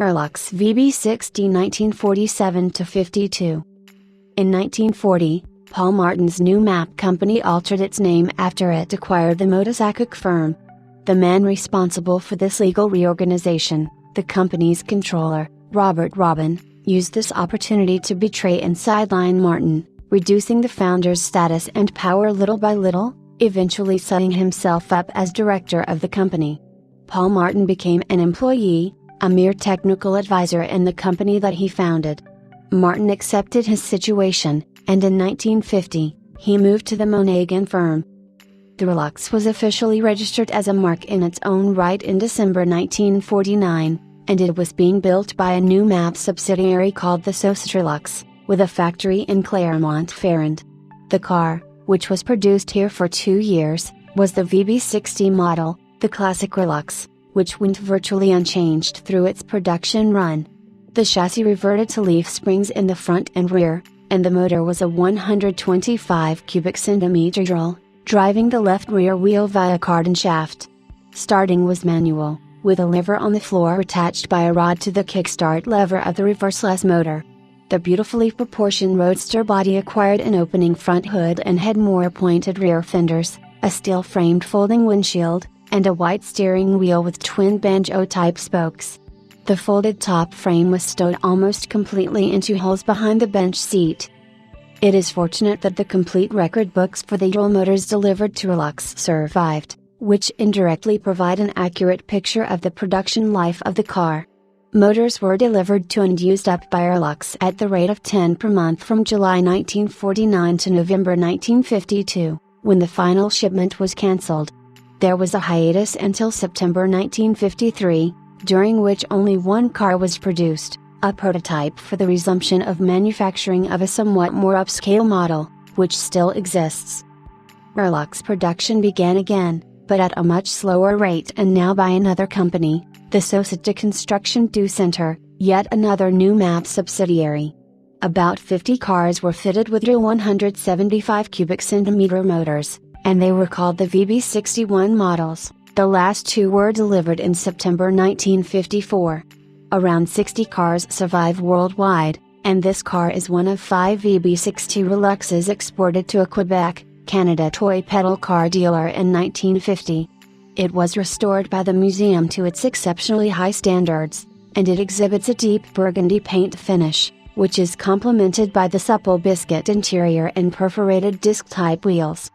Rolux VB60 1947-52. In 1940, Paul Martin's new map company altered its name after it acquired the motorcycle firm. The man responsible for this legal reorganization, the company's controller, Robert Robin, used this opportunity to betray and sideline Martin, reducing the founder's status and power little by little, eventually setting himself up as director of the company. Paul Martin became an employee, a mere technical advisor in the company that he founded. Martin accepted his situation, and in 1950, he moved to the Monaghan firm. The Rolux was officially registered as a mark in its own right in December 1949, and it was being built by a new map subsidiary called the Société Rolux, with a factory in Clermont-Ferrand. The car, which was produced here for 2 years, was the VB60 model, the classic Rolux, which went virtually unchanged through its production run. The chassis reverted to leaf springs in the front and rear, and the motor was a 125 cubic centimeter drill, driving the left rear wheel via cardan shaft. Starting was manual, with a lever on the floor attached by a rod to the kickstart lever of the reverseless motor. The beautifully proportioned roadster body acquired an opening front hood and had more pointed rear fenders, a steel-framed folding windshield, and a white steering wheel with twin banjo-type spokes. The folded top frame was stowed almost completely into holes behind the bench seat. It is fortunate that the complete record books for the dual motors delivered to Rolux survived, which indirectly provide an accurate picture of the production life of the car. Motors were delivered to and used up by Rolux at the rate of 10 per month from July 1949 to November 1952, when the final shipment was cancelled. There was a hiatus until September 1953, during which only one car was produced, a prototype for the resumption of manufacturing of a somewhat more upscale model, which still exists. Rolux production began again, but at a much slower rate and now by another company, the Société Construction du Centre, yet another new map subsidiary. About 50 cars were fitted with dual 175 cubic centimeter motors, and they were called the VB61 models. The last two were delivered in September 1954. Around 60 cars survive worldwide, and this car is one of 5 VB60 Roluxes exported to a Quebec, Canada toy pedal car dealer in 1950. It was restored by the museum to its exceptionally high standards, and it exhibits a deep burgundy paint finish, which is complemented by the supple biscuit interior and perforated disc-type wheels.